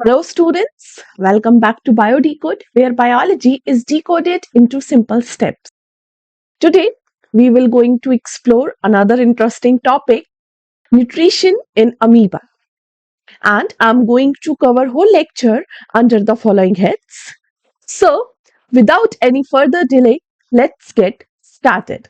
Hello, students. Welcome back to BioDecode, where biology is decoded into simple steps. Today, we will going to explore another interesting topic, nutrition in amoeba. And I'm going to cover whole lecture under the following heads. So, without any further delay, let's get started.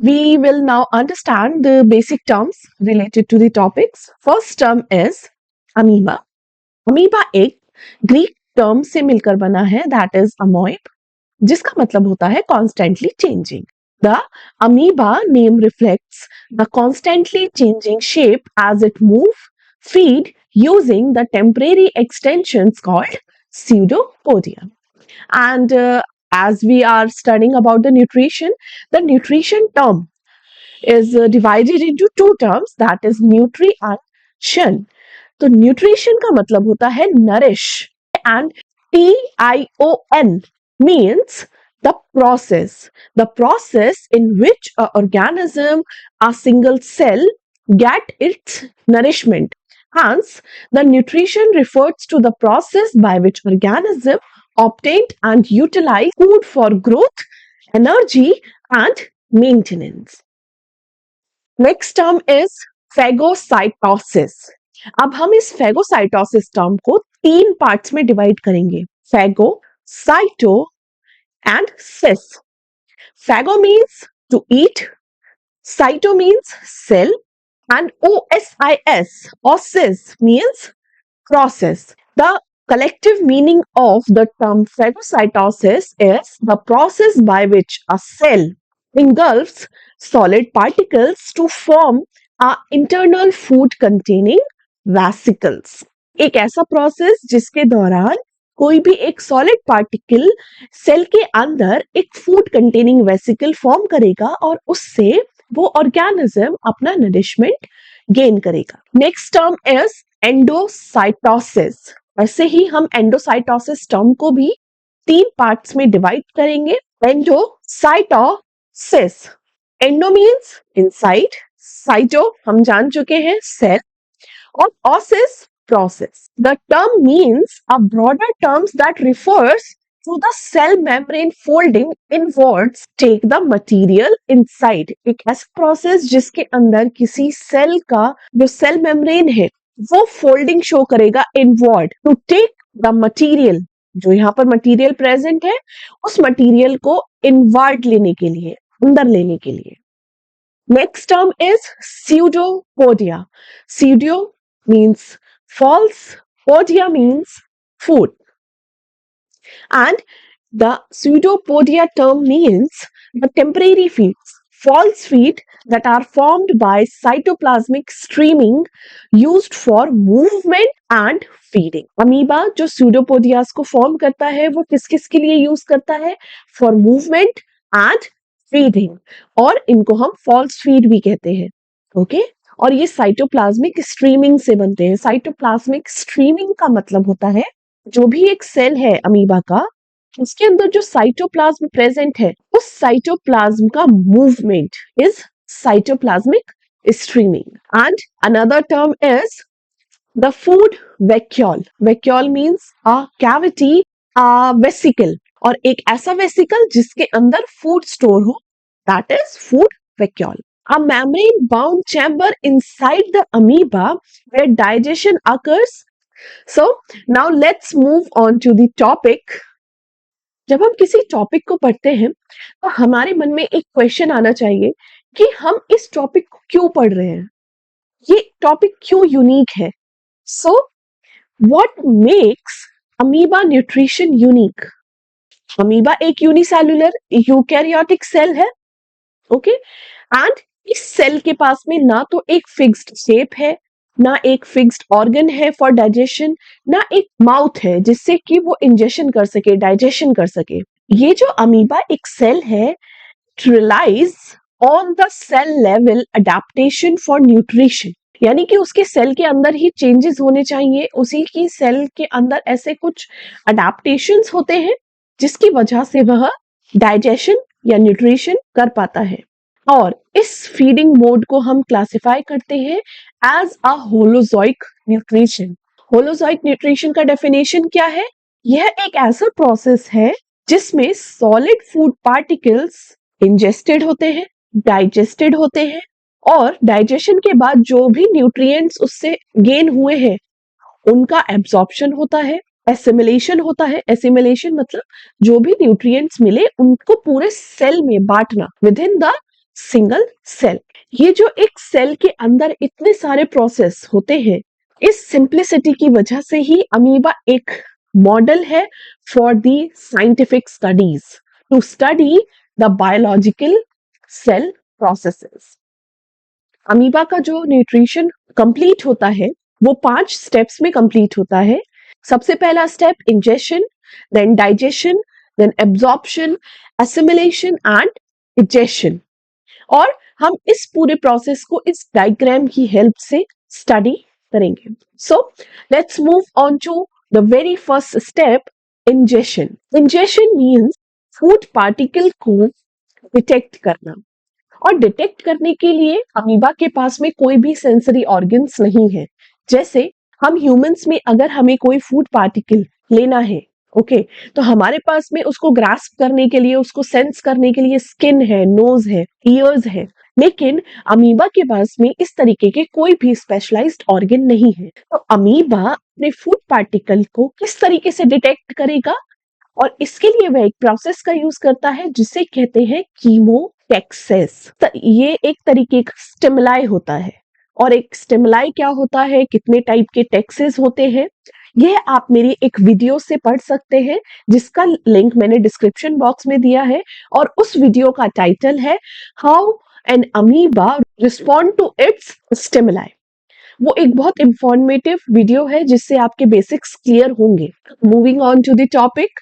We will now understand the basic terms related to the topics. First term is amoeba. Amoeba एक Greek term से मिलकर बना है that is अमोइब जिसका मतलब होता है constantly changing the amoeba name reflects the constantly changing shape as it move feed using the temporary extensions called pseudopodia and as we are studying about the nutrition term is divided into two terms that is nutrition. तो nutrition का मतलब होता है nourish and TION means the process in which a organism, a single cell get its nourishment. Hence, the nutrition refers to the process by which organism obtained and utilize food for growth, energy and maintenance. Next term is phagocytosis. अब हम इस phagocytosis term को तीन parts में divide करेंगे phago cyto and sis phago means to eat cyto means cell and OSIS osis means process. The collective meaning of the term phagocytosis is the process by which a cell engulfs solid particles to form a internal food containing vesicles एक ऐसा process जिसके दौरान कोई भी एक solid particle cell के अंदर एक फूड कंटेनिंग वेसिकल फॉर्म करेगा और उससे वो ऑर्गेनिज्म अपना नरिशमेंट गेन करेगा. Next term is endocytosis. ऐसे ही हम एंडोसाइटोसिस टर्म को भी तीन पार्ट्स में डिवाइड करेंगे. Endocytosis, endo means inside, cyto हम जान चुके हैं cell, or osis process. The term means a broader terms that refers to the cell membrane folding inwards take the material inside. एक ऐसा प्रोसेस जिसके अंदर किसी सेल का जो सेल मेम्ब्रेन है वो फोल्डिंग शो करेगा inward to take the material. जो यहाँ पर मटीरियल प्रेजेंट है उस मटीरियल को इनवर्ड लेने के लिए, अंदर लेने के लिए. Next term is pseudopodia. Pseudo means false, podia means food. And the pseudopodia term means the temporary feeds, false feed that are formed by cytoplasmic streaming used for movement and feeding. Amoeba जो pseudopodias को form करता है वो किस किस के लिए use करता है? फॉर मूवमेंट एंड फीडिंग, और इनको हम फॉल्स फीड भी कहते हैं. ओके और ये साइटोप्लाज्मिक स्ट्रीमिंग से बनते हैं. साइटोप्लाज्मिक स्ट्रीमिंग का मतलब होता है जो भी एक सेल है अमीबा का उसके अंदर जो साइटोप्लाज्म प्रेजेंट है उस साइटोप्लाज्म का movement is cytoplasmic streaming. And another term is the food vacuole. Vacuole means a cavity, a vesicle, और एक ऐसा वेसिकल जिसके अंदर फूड स्टोर हो that is food vacuole. A membrane bound chamber inside the amoeba where digestion occurs. So now let's move on to the topic. जब हम किसी topic को पढ़ते हैं तो हमारे मन में एक क्वेश्चन आना चाहिए कि हम इस टॉपिक को क्यों पढ़ रहे हैं, ये टॉपिक क्यों यूनिक है. So what makes amoeba nutrition unique? Amoeba एक यूनिसेलुलर यूकैरियोटिक सेल है. ओके एंड इस सेल के पास में ना तो एक फिक्स्ड शेप है, ना एक फिक्स्ड ऑर्गन है फॉर डाइजेशन, ना एक माउथ है जिससे कि वो इंजेक्शन कर सके, डाइजेशन कर सके. ये जो अमीबा एक सेल है relies on the cell level adaptation for nutrition, यानी कि उसके सेल के अंदर ही चेंजेस होने चाहिए, उसी की सेल के अंदर ऐसे कुछ अडेप्टेशंस होते हैं जिसकी वजह से वह डाइजेशन या न्यूट्रिशन कर पाता है। और इस फीडिंग मोड को हम क्लासिफाई करते हैं as a holozoic nutrition. Holozoic nutrition का डेफिनेशन क्या है? यह एक ऐसा प्रोसेस है जिसमें सॉलिड फूड पार्टिकल्स इंजेस्टेड होते हैं, डाइजेस्टेड होते हैं, और डाइजेशन के बाद जो भी न्यूट्रिएंट्स उससे गेन हुए हैं उनका एब्जॉर्प्शन होता है, एसिमिलेशन होता है। एसिमिलेशन मतलब जो भी न्यूट्रिएंट्स मिले उनको पूरे सेल में बांटना within the single cell. ये जो एक सेल के अंदर इतने सारे प्रोसेस होते हैं, इस सिंप्लिसिटी की वजह से ही अमीबा एक मॉडल है for the scientific studies to study the biological cell processes. Amoeba का जो न्यूट्रिशन कंप्लीट होता है वो 5 स्टेप्स में कंप्लीट होता है। सबसे पहला step ingestion, then digestion, then absorption, assimilation and egestion. और हम इस पूरे प्रोसेस को इस डायग्राम की हेल्प से स्टडी करेंगे। So let's move on to the very first step, ingestion. Ingestion means food particle को डिटेक्ट करना। और डिटेक्ट करने के लिए अमीबा के पास में कोई भी सेंसरी ऑर्गन्स नहीं है। जैसे हम ह्यूमंस में अगर हमें कोई फूड पार्टिकल लेना है, ओके, तो हमारे पास में उसको ग्रास्प करने के लिए, उसको सेंस करने के लिए स्किन है, नोज है, ईयर्स है। लेकिन अमीबा के पास में इस तरीके के कोई भी स्पेशलाइज्ड ऑर्गन नहीं है। तो अमीबा अपने फूड पार्टिकल को किस तरीके से डिटेक्ट करेगा? और इसके लिए वह एक प्रोसेस का यूज करता है जिसे कहते हैं कीमोटैक्सिस। ये एक तरीके का स्टिमुलाई होता है। और एक स्टिमुलाई क्या होता है, कितने टाइप के टैक्सेस होते हैं, यह आप मेरी एक वीडियो से पढ़ सकते हैं जिसका लिंक मैंने डिस्क्रिप्शन बॉक्स में दिया है। और उस वीडियो का टाइटल है how an amoeba respond to its stimuli. वो एक बहुत इंफॉर्मेटिव वीडियो है जिससे आपके बेसिक्स क्लियर होंगे। Moving on to the topic,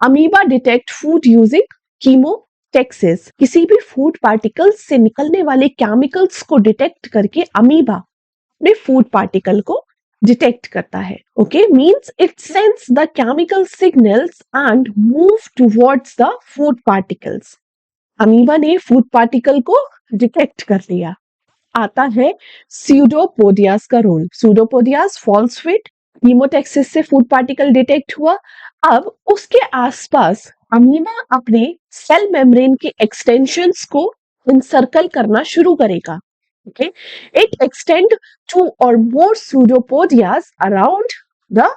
amoeba detect food using chemotaxis. किसी भी फूड पार्टिकल्स से निकलने वाले केमिकल्स को डिटेक्ट करके अमीबा अपने फूड पार्टिकल को डिटेक्ट करता है। Okay, means it sense the chemical signals and move towards the food particles. Amoeba ने फूड पार्टिकल को डिटेक्ट कर लिया। आता है स्यूडोपोडियास का रोल। स्यूडोपोडियास फॉल्स फिट, कीमोटैक्सिस से फूड पार्टिकल डिटेक्ट हुआ। अब उसके आसपास अमीबा अपने सेल मेम्ब्रेन के एक्सटेंशंस को इंसर्कल करना शुरू करेगा। Okay, it extend 2 or more pseudopodias around the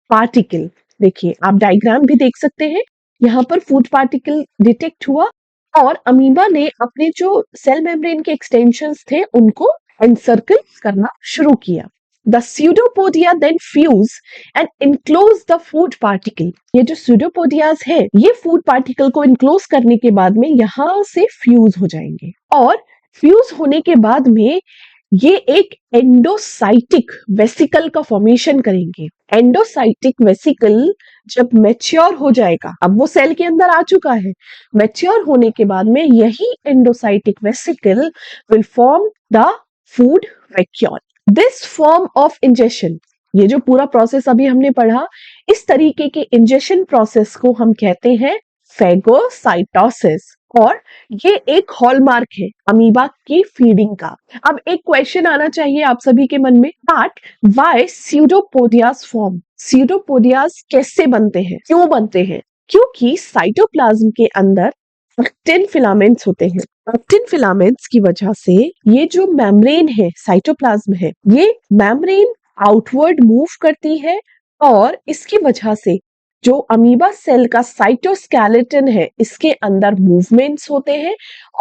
particle। देखिए, आप डायग्राम भी देख सकते हैं। यहाँ पर फूड पार्टिकल डिटेक्ट हुआ और अमीबा ने अपने जो सेल मेम्ब्रेन के एक्सटेंशंस थे उनको एनसर्कल करना शुरू किया। The pseudopodia then fuse and enclose the food particle. ये जो स्यूडोपोडियाज है ये फूड पार्टिकल को इनक्लोज करने के बाद में यहाँ से फ्यूज हो जाएंगे। और फ्यूज होने के बाद में ये एक एंडोसाइटिक वेसिकल का फॉर्मेशन करेंगे। एंडोसाइटिक वेसिकल जब मैच्योर हो जाएगा, अब वो सेल के अंदर आ चुका है, मैच्योर होने के बाद में यही endocytic vesicle will form the food vacuole. This form of ingestion, ये जो पूरा प्रोसेस अभी हमने पढ़ा, इस तरीके के इंजेशन प्रोसेस को हम कहते हैं फेगोसाइटोसिस। और ये एक हॉलमार्क है अमीबा की फीडिंग का। अब एक क्वेश्चन आना चाहिए आप सभी के मन में, दैट व्हाई स्यूडोपोडियास फॉर्म। स्यूडोपोडियास कैसे बनते हैं, क्यों बनते हैं? क्योंकि साइटोप्लाज्म के अंदर एक्टिन फिलामेंट्स होते हैं। एक्टिन फिलामेंट्स की वजह से ये जो मेम्ब्रेन है, साइटोप्लाज्म है, ये मेम्ब्रेन आउटवर्ड मूव करती है और इसकी वजह से जो अमीबा सेल का साइटोस्केलेटन है इसके अंदर मूवमेंट्स होते हैं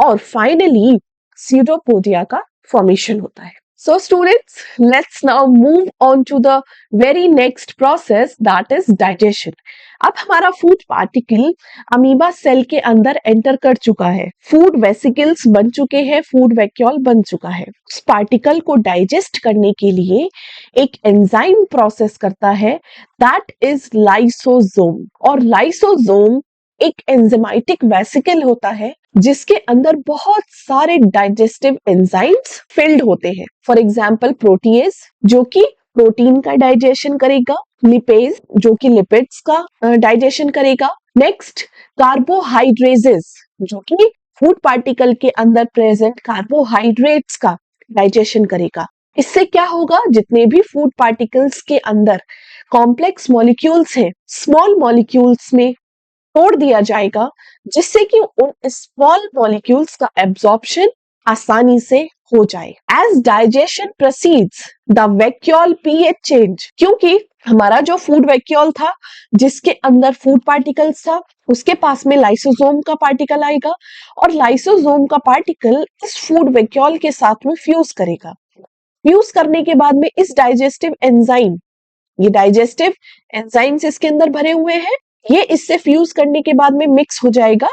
और फाइनली स्यूडोपोडिया का फॉर्मेशन होता है। So students, let's now move on to the very next process, that is digestion. अब हमारा फूड पार्टिकल अमीबा सेल के अंदर एंटर कर चुका है, फूड वेसिकल्स बन चुके हैं, फूड वैक्यूल बन चुका है। उस पार्टिकल को डाइजेस्ट करने के लिए एक एंजाइम प्रोसेस करता है, दैट इज लाइसोसोम। और लाइसोसोम एक एंजाइमेटिक वेसिकल होता है जिसके अंदर बहुत सारे डाइजेस्टिव एंजाइम्स फिल्ड होते हैं। फॉर एग्जाम्पल प्रोटीएज जो कि प्रोटीन का डाइजेशन करेगा, लिपेज जो कि लिपिड्स का डाइजेशन करेगा। नेक्स्ट कार्बोहाइड्रेजेस जो कि फूड पार्टिकल के अंदर प्रेजेंट कार्बोहाइड्रेट्स का डाइजेशन करेगा। इससे क्या होगा, जितने भी फूड पार्टिकल्स के अंदर कॉम्प्लेक्स मॉलिक्यूल्स हैं, स्मॉल मॉलिक्यूल्स में तोड़ दिया जाएगा, जिससे कि उन स्मॉल मॉलिक्यूल्स का एब्जॉर्प्शन आसानी से हो जाए। As digestion proceeds the vacuole pH change, क्योंकि हमारा जो फूड वैक्यूल था जिसके अंदर फूड पार्टिकल्स था, उसके पास में लाइसोसोम का पार्टिकल आएगा और लाइसोसोम का पार्टिकल इस फूड वैक्यूल के साथ में फ्यूज करेगा। फ्यूज करने के बाद में इस डाइजेस्टिव एंजाइम, ये डाइजेस्टिव एंजाइम्स इसके अंदर भरे हुए हैं, ये इससे फ्यूज करने के बाद में मिक्स हो जाएगा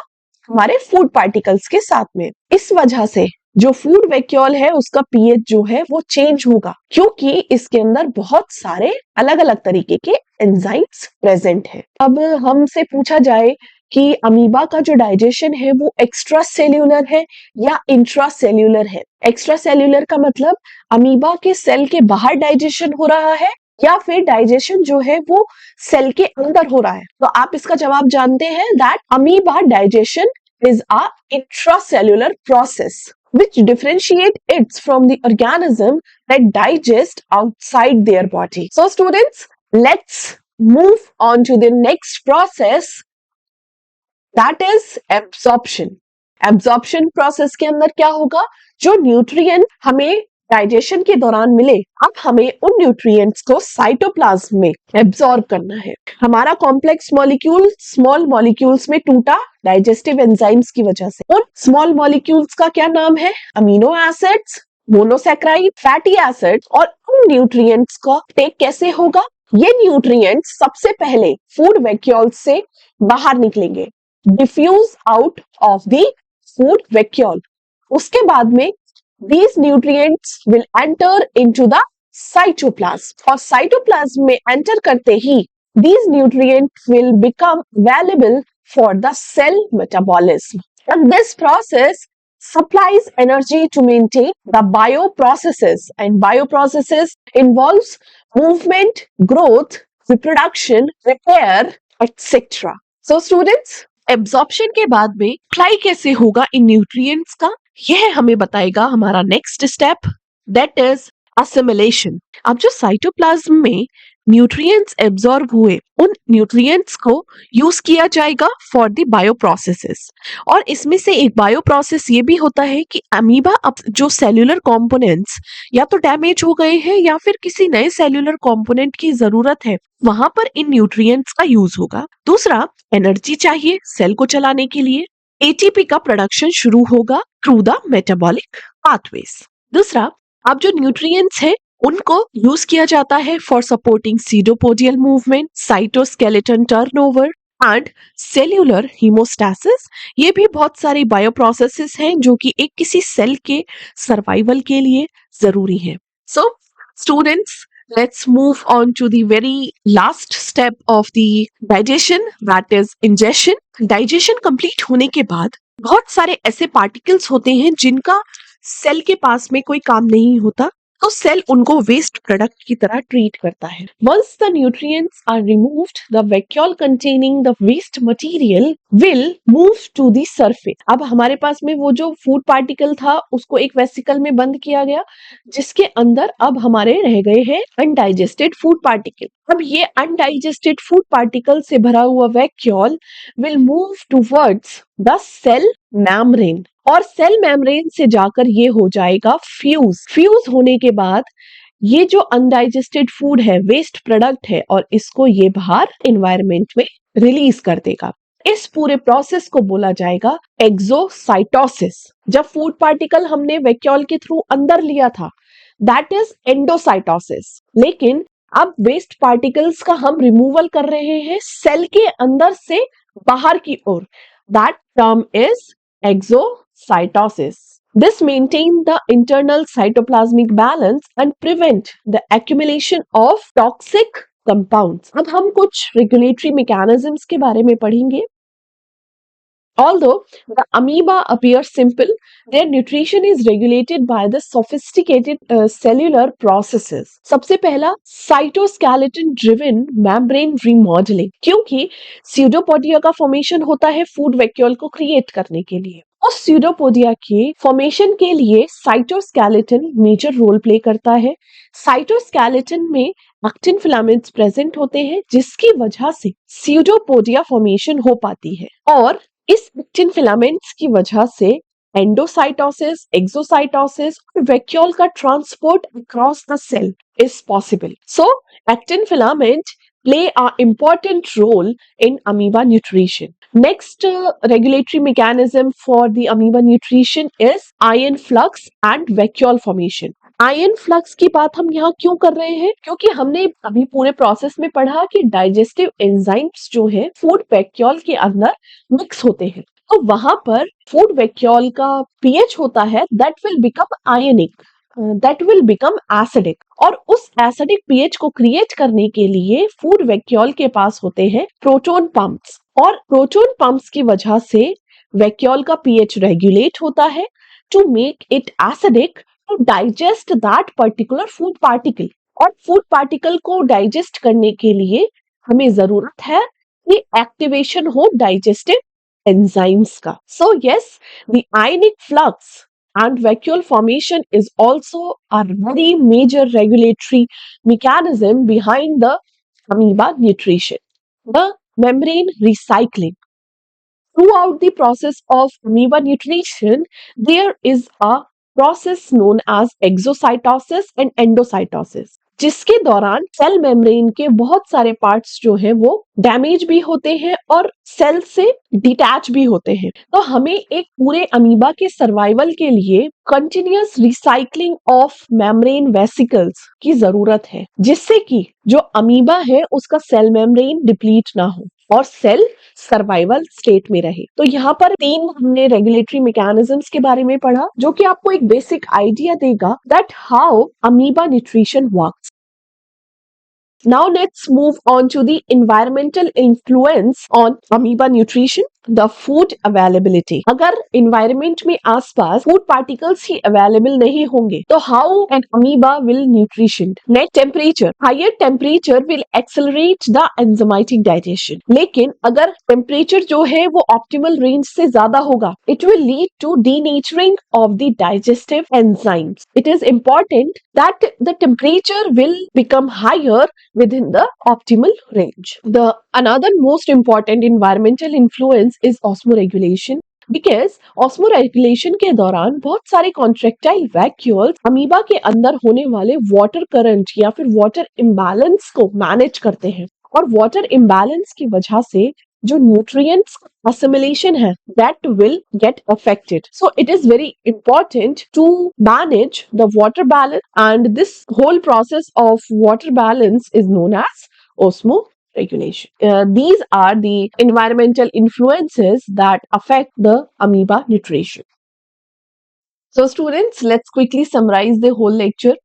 हमारे फूड पार्टिकल्स के साथ में। इस वजह से जो फूड वैक्यूल है उसका पीएच जो है वो चेंज होगा, क्योंकि इसके अंदर बहुत सारे अलग अलग तरीके के एंजाइम्स प्रेजेंट हैं। अब हमसे पूछा जाए कि अमीबा का जो डाइजेशन है वो एक्स्ट्रा सेल्यूलर है या इंट्रा सेल्यूलर है। एक्स्ट्रा सेल्यूलर का मतलब अमीबा के सेल के बाहर डाइजेशन हो रहा है या फिर डाइजेशन जो है वो सेल के अंदर हो रहा है। तो आप इसका जवाब जानते हैं that amoeba digestion is a intracellular process which differentiate it from the organism that digest outside their body. So students, let's move on to the next process, that is absorption. Absorption process के अंदर क्या होगा, जो nutrient हमें digestion के दौरान मिले, अब हमें उन न्यूट्रिएंट्स को साइटोप्लाज्म में एब्सॉर्ब करना है। हमारा कॉम्प्लेक्स मॉलिक्यूल स्मॉल मॉलिक्यूल्स में टूटा डाइजेस्टिव एंजाइम्स की वजह से। उन स्मॉल मॉलिक्यूल्स का क्या नाम है, amino acids, monosaccharide, fatty acids. और उन न्यूट्रिएंट्स का टेक कैसे होगा, ये न्यूट्रिएंट्स सबसे पहले फूड वैक्यूल से बाहर निकलेंगे, diffuse out of the food vacuole. उसके बाद में these nutrients will enter into the cytoplasm और cytoplasm में enter करते ही these nutrients will become available for the cell metabolism, and this process supplies energy to maintain the bioprocesses, and bioprocesses involves movement, growth, reproduction, repair, etc. So students, absorption के बाद में apply कैसे होगा इन nutrients का, यह हमें बताएगा हमारा next step, that is assimilation. अब जो साइटोप्लाज्म में न्यूट्रिएंट्स एब्जॉर्ब हुए, उन न्यूट्रिएंट्स को यूज किया जाएगा फॉर द बायो प्रोसेसेस। और इसमें से एक बायो प्रोसेस ये भी होता है कि अमीबा अब जो सेल्यूलर कंपोनेंट्स या तो डैमेज हो गए हैं या फिर किसी नए सेल्यूलर कंपोनेंट की जरूरत है, वहां पर इन न्यूट्रिएंट्स का यूज होगा। दूसरा, एनर्जी चाहिए सेल को चलाने के लिए, एटीपी का प्रोडक्शन शुरू होगा थ्रू द मेटाबॉलिक पाथवेज। दूसरा, अब जो न्यूट्रिएंट्स है उनको यूज किया जाता है for supporting pseudopodial movement, cytoskeleton turnover and cellular homeostasis. ये भी बहुत सारी बायो प्रोसेसेस हैं जो कि एक किसी सेल के सर्वाइवल के लिए जरूरी है। So students, let's move on to the very last step of the digestion, that is ingestion. Digestion complete होने के बाद बहुत सारे ऐसे पार्टिकल्स होते हैं जिनका सेल के पास में कोई काम नहीं होता, तो सेल उनको वेस्ट प्रोडक्ट की तरह ट्रीट करता है। Once the nutrients are removed, the vacuole containing the waste material will move to the surface. अब हमारे पास में वो जो फूड पार्टिकल था उसको एक वेसिकल में बंद किया गया, जिसके अंदर अब हमारे रह गए हैं अनडाइजेस्टेड फूड पार्टिकल। अब ये अनडाइजेस्टेड फूड पार्टिकल से भरा हुआ vacuole will move towards the cell membrane, और सेल मेम्ब्रेन से जाकर ये हो जाएगा फ्यूज होने के बाद ये जो अनडाइजेस्टेड फूड है, वेस्ट प्रोडक्ट है, और इसको ये बाहर एनवायरनमेंट में रिलीज कर देगा। इस पूरे प्रोसेस को बोला जाएगा एक्सोसाइटोसिस। जब फूड पार्टिकल हमने वैक्यूल के थ्रू अंदर लिया था, दैट इज एंडोसाइटोसिस। लेकिन अब वेस्ट पार्टिकल्स का हम रिमूवल कर रहे हैं सेल के अंदर से बाहर की ओर, that term is exocytosis. This maintains the internal cytoplasmic balance and prevent the accumulation of toxic compounds. अब हम कुछ regulatory mechanisms के बारे में पढ़ेंगे। Although the amoeba appears simple, their nutrition is regulated by the sophisticated cellular processes. सबसे पहला cytoskeleton driven membrane remodelling, क्योंकि स्यूडोपोडिया का फॉर्मेशन होता है फूड वैक्यूल को क्रिएट करने के लिए। उस स्यूडोपोडिया के फॉर्मेशन के लिए साइटोस्केलेटन मेजर रोल प्ले करता है। साइटोस्केलेटन में एक्टिन फिलामेंट्स प्रेजेंट होते हैं, जिसकी वजह से स्यूडोपोडिया फॉर्मेशन हो पाती है, और इस एक्टिन फिलामेंट्स की वजह से एंडोसाइटोसिस, एक्सोसाइटोसिस और वैक्यूल का transport across the cell is possible. So, actin filament play an important role in amoeba nutrition. Next regulatory mechanism for the amoeba nutrition is ion flux and vacuole formation. Ion flux की बात हम यहाँ क्यों कर रहे हैं? क्योंकि हमने अभी पूरे प्रोसेस में पढ़ा कि डाइजेस्टिव एंजाइम्स जो है फूड वैक्यूल के अंदर मिक्स होते हैं, तो वहां पर फूड वैक्यूल का पीएच होता है that will become ionic, that will become acidic, और उस एसिडिक पीएच को क्रिएट करने के लिए फूड वैक्यूल के पास होते हैं प्रोटॉन पंप्स, और प्रोटॉन पंप्स की वजह से वैक्यूल का पीएच रेगुलेट होता है to make it acidic to digest that particular food particle. और फूड पार्टिकल को डाइजेस्ट करने के लिए हमें जरूरत है कि एक्टिवेशन हो डाइजेस्टिव एंजाइम्स का। So yes, the ionic flux and vacuole formation is also a very major regulatory mechanism behind the amoeba nutrition. The membrane recycling. Throughout the process of amoeba nutrition, there is a process known as exocytosis and endocytosis, जिसके दौरान cell membrane के बहुत सारे parts जो है वो damage भी होते हैं और सेल से डिटैच भी होते हैं। तो हमें एक पूरे अमीबा के सर्वाइवल के लिए continuous recycling of membrane vesicles की जरूरत है, जिससे कि जो अमीबा है उसका सेल मेम्ब्रेन डिप्लीट ना हो और सेल सर्वाइवल स्टेट में रहे। तो यहाँ पर 3 हमने रेगुलेटरी मैकेनिज्म्स के बारे में पढ़ा, जो कि आपको एक बेसिक आइडिया देगा that how amoeba nutrition works. Now let's move on to the environmental influence on amoeba nutrition. The food availability. अगर environment में आसपास food particles ही available नहीं होंगे, तो how an amoeba will nutrition? Next, temperature. Higher temperature will accelerate the enzymatic digestion. लेकिन अगर temperature जो है वो optimal range से ज्यादा होगा, it will lead to denaturing of the digestive enzymes. It is important that the temperature will become higher within the optimal range. The another most important environmental influence is osmoregulation. Because osmoregulation के दौरान बहुत सारे contractile vacuoles amoeba के अंदर होने वाले water current या फिर वाटर इम्बैलेंस को मैनेज करते हैं, और वाटर इम्बैलेंस की वजह से जो न्यूट्रिएंट्स assimilation है that will get affected. So it is very important to manage the water balance, and this whole process of water balance is known as osmoregulation. These are the environmental influences that affect the amoeba nutrition. So students, let's quickly summarize the whole lecture.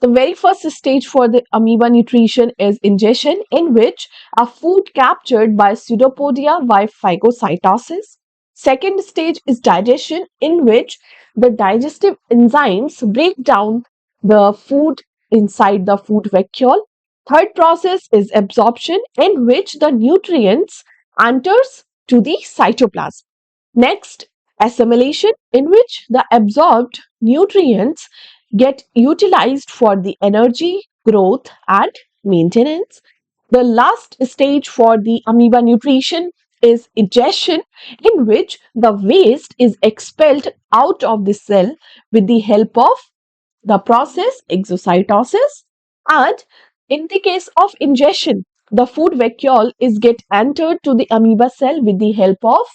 The very first stage for the amoeba nutrition is ingestion, in which a food captured by pseudopodia by phagocytosis. Second stage is digestion, in which the digestive enzymes break down the food inside the food vacuole. Third process is absorption, in which the nutrients enters to the cytoplasm. Next, assimilation, in which the absorbed nutrients get utilized for the energy, growth, and maintenance. The last stage for the amoeba nutrition is ingestion, in which the waste is expelled out of the cell with the help of the process exocytosis. And in the case of ingestion, the food vacuole is get entered to the amoeba cell with the help of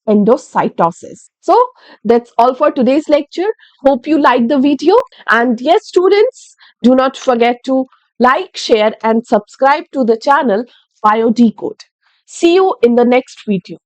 endocytosis. So that's all for today's lecture. Hope you liked the video. And yes, students, do not forget to like, share, and subscribe to the channel BioDecode. See you in the next video.